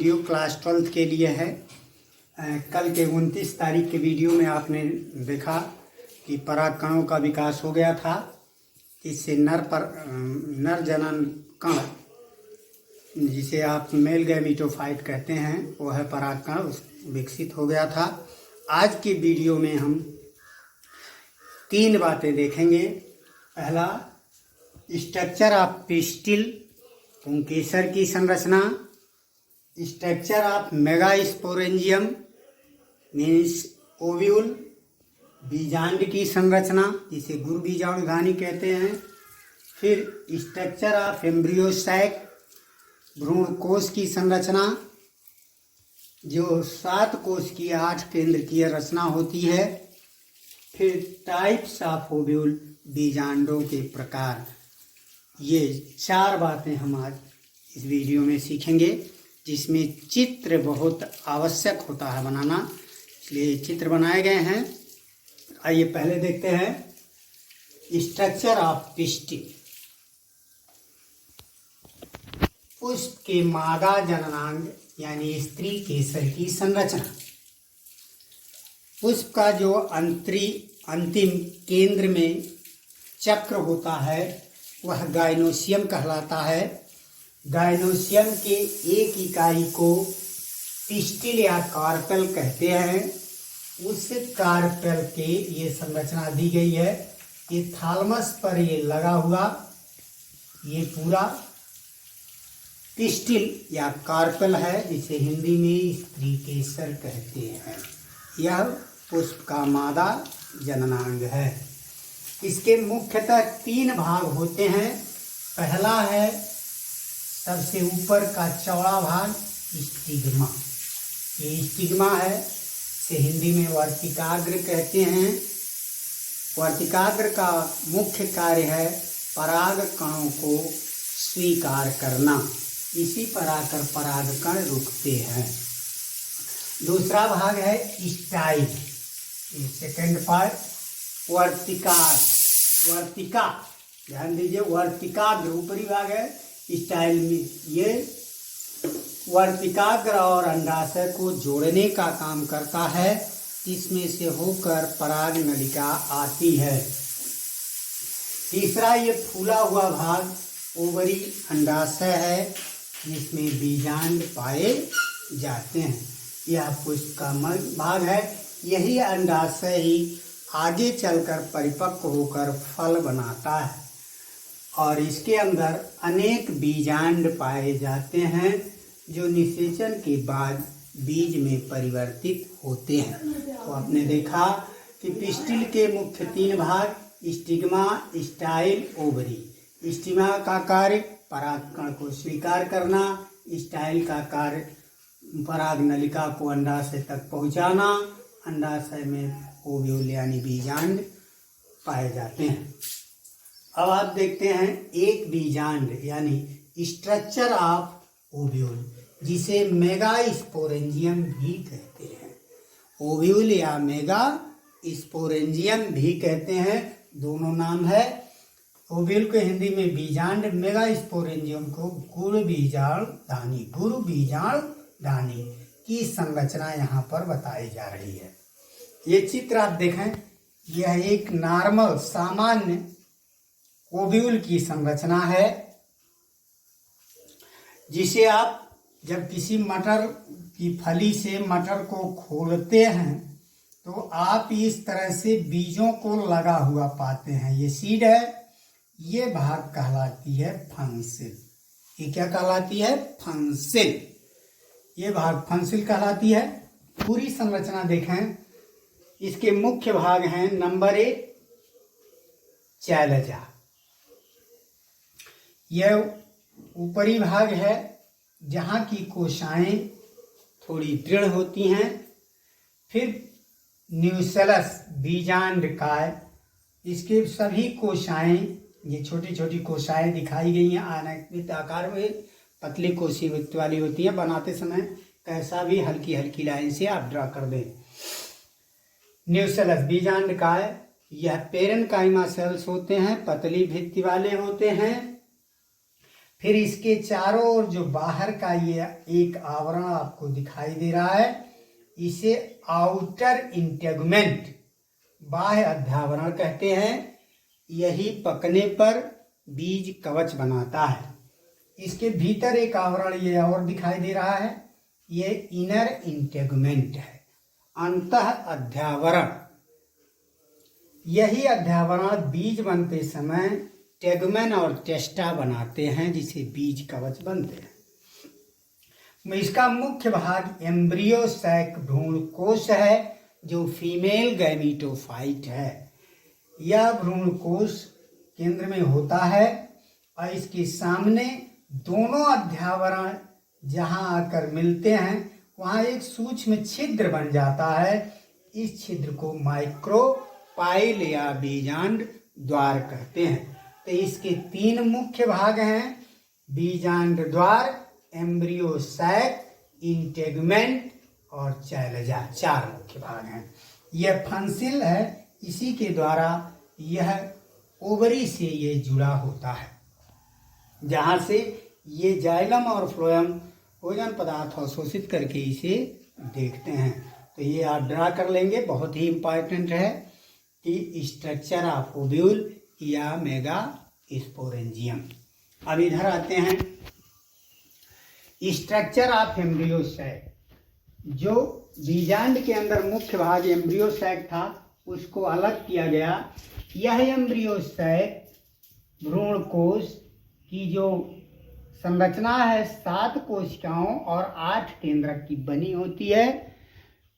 Video class 12 के लिए है। कल के 29 तारीख के वीडियो में आपने देखा कि पराग कणों का विकास हो गया था। इससे नर जनन कण, जिसे आप मेल गैमीटोफाइट कहते हैं, वो है पराग कण, विकसित हो गया था। आज की वीडियो में हम 3 बातें देखेंगे। पहला, स्ट्रक्चर ऑफ पिस्टिल, पुंकेसर की संरचना। Structure of megasporangium means ovule, बीजांड की संरचना, जिसे गुरु बीजाणुधानी कहते हैं। फिर स्ट्रक्चर ऑफ एम्ब्रियोसैक, भ्रूण कोश की संरचना, जो 7 कोश की 8 केंद्रकीय रचना होती है। फिर टाइप्स ऑफ ओव्यूल, बीजांडों के प्रकार। ये 4 बातें हम आज इस वीडियो में सीखेंगे, जिसमें चित्र बहुत आवश्यक होता है बनाना, इसलिए चित्र बनाए गए हैं। आइए पहले देखते हैं स्ट्रक्चर ऑफ पिस्टिल। पुष्प के मादा जननांग यानी स्त्री केसर की संरचना। पुष्प का जो अंतिम केंद्र में चक्र होता है वह गाइनोसियम कहलाता है। गाइनोसियम के एक इकाई को पिस्टिल या कार्पेल कहते हैं। उस कार्पेल के ये संरचना दी गई है। ये थालमस पर ये लगा हुआ ये पूरा पिस्टिल या कार्पेल है, जिसे हिंदी में स्त्री केसर कहते हैं। यह पुष्प का मादा जननांग है। इसके मुख्यतः 3 भाग होते हैं। पहला है सबसे ऊपर का चौड़ा भाग, स्टिग्मा। ये स्टिग्मा है, इसे हिंदी में वर्तिकाग्र कहते हैं। वर्तिकाग्र का मुख्य कार्य है पराग कणों को स्वीकार करना। इसी पर आकर पराग कण रुकते हैं। दूसरा भाग है स्टाइल, सेकेंड पार्ट। वर्तिका, ध्यान दीजिए, वर्तिकाग्र ऊपरी भाग है, स्टाइल में ये वर्तिकाग्र और अंडाशय को जोड़ने का काम करता है। इसमें से होकर पराग नलिका आती है। तीसरा ये फूला हुआ भाग ओवरी अंडाशय है, जिसमें बीजांड पाए जाते हैं। यह पुष्प का भाग है। यही अंडाशय ही आगे चलकर परिपक्व होकर फल बनाता है और इसके अंदर अनेक बीजांड पाए जाते हैं, जो निषेचन के बाद बीज में परिवर्तित होते हैं। तो आपने देखा कि पिस्टिल के मुख्य 3 भाग, स्टिग्मा, स्टाइल, ओवरी। स्टिग्मा का कार्य परागकण को स्वीकार करना, स्टाइल का कार्य पराग नलिका को अंडाशय तक पहुंचाना। अंडाशय में ओव्यूल यानी बीजांड पाए जाते हैं। अब आप देखते हैं एक बीजांड यानी स्ट्रक्चर ऑफ ओव्यूल, जिसे मेगास्पोरेंजियम भी कहते हैं। ओव्यूल या मेगा स्पोरेंजियम भी कहते हैं, दोनों नाम है। ओव्यूल को हिंदी में बीजांड, मेगास्पोरेंजियम को गुरु बीजाणुधानी की संरचना यहाँ पर बताई जा रही है। ये चित्र आप देखें, यह एक नॉर्मल सामान्य ओव्यूल की संरचना है, जिसे आप जब किसी मटर की फली से मटर को खोलते हैं तो आप इस तरह से बीजों को लगा हुआ पाते हैं। ये सीड है, ये भाग कहलाती है फंसिल। ये क्या कहलाती है? फंसिल। ये भाग फंसिल कहलाती है। पूरी संरचना देखें, इसके मुख्य भाग हैं। नंबर 1 चैलजा, यह ऊपरी भाग है, जहाँ की कोशाएं थोड़ी दृढ़ होती हैं। फिर न्यूसेलस, बीजांडकाय, इसके सभी कोशाएं, ये छोटी छोटी कोशाएं दिखाई गई हैं, अनाकृत आकार में पतली कोशिकायुक्त वाली होती है। बनाते समय कैसा भी हल्की हल्की लाइन से आप ड्रा कर दें। न्यूसेलस बीजांडकाय, यह पेरेन्काइमा सेल्स होते हैं, पतली भित्ति वाले होते हैं। फिर इसके चारों ओर जो बाहर का ये एक आवरण आपको दिखाई दे रहा है, इसे आउटर इंटेगुमेंट, बाह्य अध्यावरण कहते हैं। यही पकने पर बीज कवच बनाता है। इसके भीतर एक आवरण ये और दिखाई दे रहा है, ये इनर इंटेगुमेंट है, अंतः अध्यावरण। यही अध्यावरण बीज बनते समय टेगुमेन और टेस्टा बनाते हैं, जिसे बीज कवच बनते हैं। इसका मुख्य भाग एम्ब्रियो सैक भ्रूण कोश है, जो फीमेल गैमीटोफाइट है। यह भ्रूण कोश केंद्र में होता है और इसके सामने दोनों अध्यावरण जहां आकर मिलते हैं वहां एक सूक्ष्म छिद्र बन जाता है। इस छिद्र को माइक्रोपाइल या बीजांड द्वार कहते हैं। तो इसके 3 मुख्य भाग हैं, बीजांड द्वार, एम्ब्रियो सैक, इंटेगुमेंट और चैलजा, 4 मुख्य भाग हैं। यह फंसिल है, इसी के द्वारा यह ओवरी से ये जुड़ा होता है, जहां से ये जाइलम और फ्लोएम भोजन पदार्थ अवशोषित करके इसे देखते हैं। तो ये आप ड्रा कर लेंगे, बहुत ही इंपॉर्टेंट है कि स्ट्रक्चर ऑफ ओव्यूल या मेगा स्पोरेंजियम। अब इधर आते हैं, स्ट्रक्चर ऑफ एम्ब्रियो सैक। जो बीजांड के अंदर मुख्य भाग एम्ब्रियो सैक था, उसको अलग किया गया। यह एम्ब्रियो सैक भ्रूण कोश की जो संरचना है 7 कोशिकाओं और 8 केंद्रक की बनी होती है,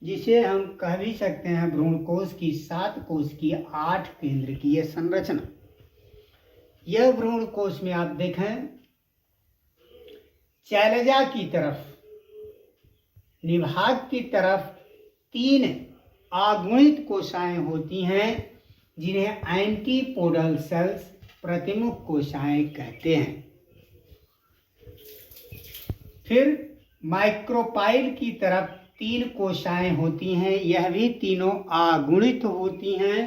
जिसे हम कह भी सकते हैं भ्रूण कोश की 7 कोश की 8 केंद्र की यह संरचना। यह भ्रूण कोश में आप देखें, चैलजा की तरफ, निभाग की तरफ 3 अगुणित कोशिकाएं होती हैं, जिन्हें एंटीपोडल सेल्स, प्रतिमुख कोशिकाएं कहते हैं। फिर माइक्रोपाइल की तरफ 3 कोशिकाएं होती हैं, यह भी तीनों अगुणित होती हैं,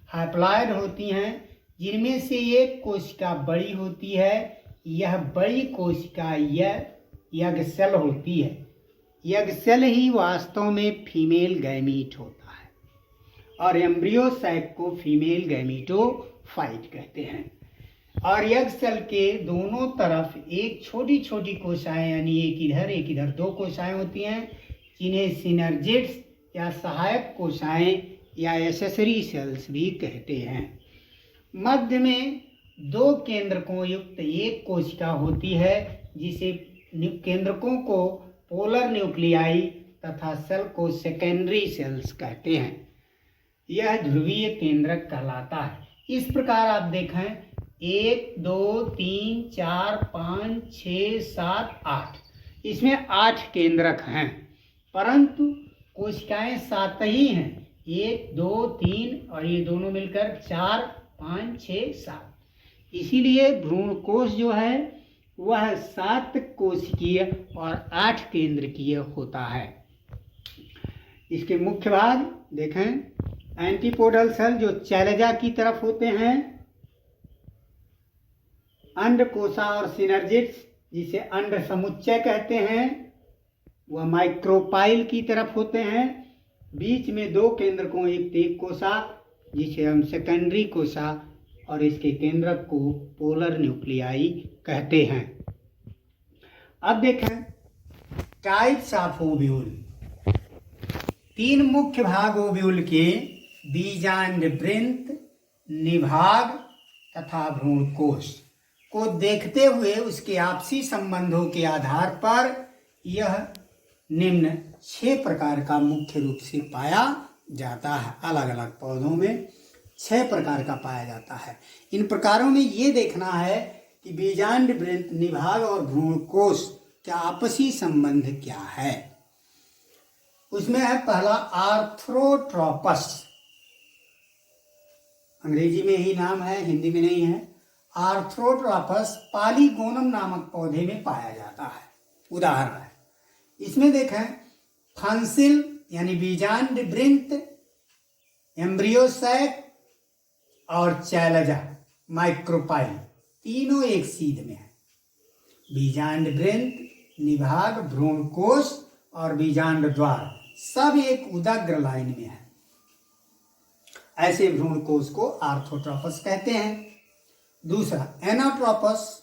हैप्लॉइड होती हैं, जिनमें से एक कोशिका बड़ी होती है। यह बड़ी कोशिका यज्ञ सेल होती है। यज्ञ सेल ही वास्तव में फीमेल गैमीट होता है और एम्ब्रियो सैक को फीमेल गैमीटोफाइट कहते हैं। और यज्ञ सेल के दोनों तरफ एक छोटी छोटी कोशिकाएं, यानी एक इधर 2 कोशिकाएं होती हैं, जिन्हें सिनर्जिड्स या सहायक कोशिकाएं या एसेसरी सेल्स भी कहते हैं। मध्य में 2 केंद्रकों युक्त एक कोशिका होती है, जिसे केंद्रकों को पोलर न्यूक्लियाई तथा सेल को सेकेंडरी सेल्स कहते हैं। यह ध्रुवीय केंद्रक कहलाता है। इस प्रकार आप देखें, 1 2 3 4 5 6 7 8, इसमें 8 केंद्रक हैं, परंतु कोशिकाएं 7 ही हैं। 1 2 3 और ये दोनों मिलकर 4 5 6 7। इसीलिए भ्रूण कोश जो है वह 7 कोशिकीय और 8 केंद्रकीय होता है। इसके मुख्य भाग देखें, एंटीपोडल सेल जो चैलजा की तरफ होते हैं, अंडकोशा और सिनर्जिड्स जिसे अंड समुच्चय कहते हैं, वह माइक्रोपाइल की तरफ होते हैं। बीच में 2 केंद्रकों युक्त एक कोशा, जिसे हम सेकेंडरी कोशा, और इसके केंद्रक को पोलर न्यूक्लियाई कहते हैं। अब देखें टाइप्स ऑफ ओव्यूल। 3 मुख्य भाग ओव्यूल के, बीजांड वृंत, निभाग तथा भ्रूण कोश को देखते हुए उसके आपसी संबंधों के आधार पर यह निम्न 6 प्रकार का मुख्य रूप से पाया जाता है। अलग अलग पौधों में 6 प्रकार का पाया जाता है। इन प्रकारों में ये देखना है कि बीजांड वृंत, निभाग और भ्रूण कोश का आपसी संबंध क्या है। उसमें है पहला आर्थ्रोट्रोपस, अंग्रेजी में ही नाम है, हिंदी में नहीं है। आर्थ्रोट्रोपस पॉलीगोनम नामक पौधे में पाया जाता है। उदाहरण है, इसमें देखें फंसिल यानी बीजांड वृंत, एम्ब्रियो सैक और चैलजा माइक्रोपाइल, तीनों एक सीध में है। बीजांड वृंत, निभाग, भ्रूणकोश और बीजांड द्वार सब एक उदग्र लाइन में है। ऐसे भ्रूणकोश को आर्थोट्रोपस कहते हैं। दूसरा एनाट्रोपस,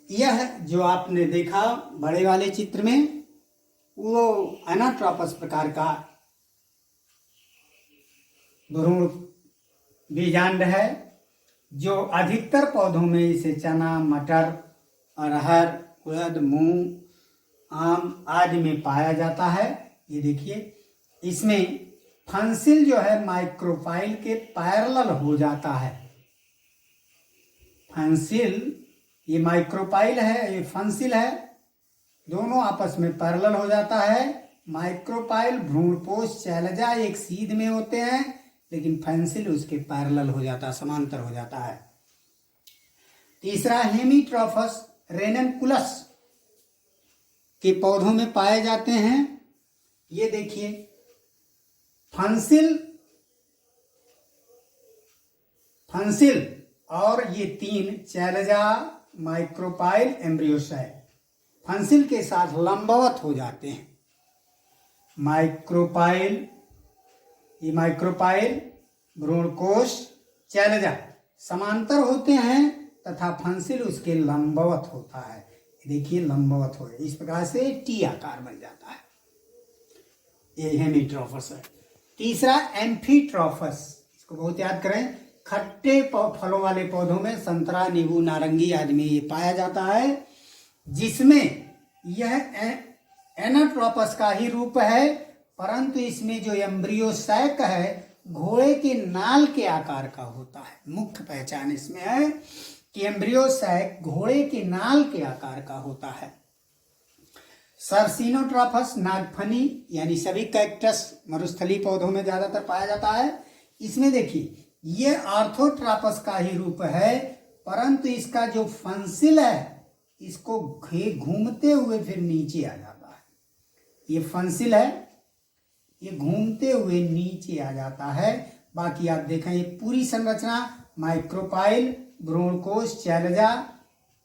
यह जो आपने देखा बड़े वाले चित्र में, वो एनाट्रोपस प्रकार का भ्रूण बीजांड है, जो अधिकतर पौधों में इसे चना, मटर, अरहर, उड़द, मूंग, आम आदि में पाया जाता है। ये देखिए, इसमें फंसिल जो है माइक्रोपाइल के पैरेलल हो जाता है। फंसिल, ये माइक्रोपाइल है, ये फंसिल है, दोनों आपस में पैरेलल हो जाता है। माइक्रोपाइल, भ्रूणपोष, शैलजा एक सीध में होते हैं, लेकिन फंसिल उसके पैरेलल हो जाता है, समांतर हो जाता है। तीसरा हेमीट्रोफस रेननकुलस के पौधों में पाए जाते हैं। ये देखिए, फंसिल और ये तीन शैलजा, माइक्रोपाइल, एम्ब्रियोसाइट फंसिल के साथ लंबवत हो जाते हैं। माइक्रोपाइल, ये माइक्रोपाइल, भ्रूणकोश, शैलजा समांतर होते हैं तथा फंसिल उसके लंबवत होता है। देखिए, लंबवत हो, इस प्रकार से टी आकार बन जाता है। ये हेमीट्रोफस है। तीसरा एम्फीट्रोफस, इसको बहुत याद करें। खट्टे फलों वाले पौधों में संतरा, नींबू, नारंगी आदि में ये पाया जाता है, जिसमें यह एनाट्रोपस का ही रूप है, परंतु इसमें जो एम्ब्रियोसैक है घोड़े के नाल के आकार का होता है। मुख्य पहचान इसमें है कि एम्ब्रियोसैक घोड़े के नाल के आकार का होता है। सर्सिनोट्रोफस नागफनी, यानी सभी कैक्टस मरुस्थलीय पौधों में ज्यादातर पाया जाता है। इसमें देखिए, ये आर्थोट्रोपस का ही रूप है, परंतु इसका जो फंसिल है इसको घूमते हुए फिर नीचे आ जाता है। ये फंसिल है, ये घूमते हुए नीचे आ जाता है। बाकी आप देखें, ये पूरी संरचना माइक्रोपाइल, भ्रूणकोश, शैलजा,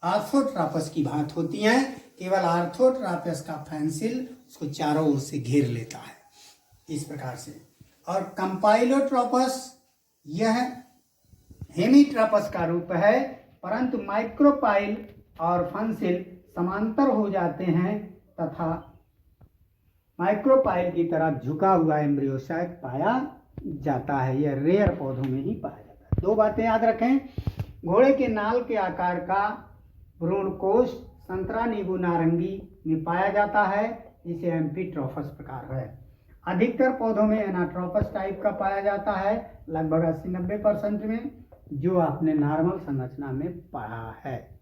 आर्थोट्रोपस की भांति होती है। केवल आर्थोट्रोपस का फंसिल उसको चारों ओर से घेर लेता है, इस प्रकार से। और कंपाइलोट्रोपस, यह हेमीट्रोपस का रूप है, परंतु माइक्रोपाइल और फंसिल समांतर हो जाते हैं तथा माइक्रोपाइल की तरफ झुका हुआ एम्ब्रियोसैक पाया जाता है। यह रेयर पौधों में ही पाया जाता है। दो बातें याद रखें, घोड़े के नाल के आकार का भ्रूणकोश संतरा, नींबू, नारंगी में पाया जाता है, जिसे एम्फीट्रोफस प्रकार है। अधिकतर पौधों में एनाट्रोपस टाइप का पाया जाता है, लगभग 80-90% में, जो आपने नॉर्मल संरचना में पढ़ा है।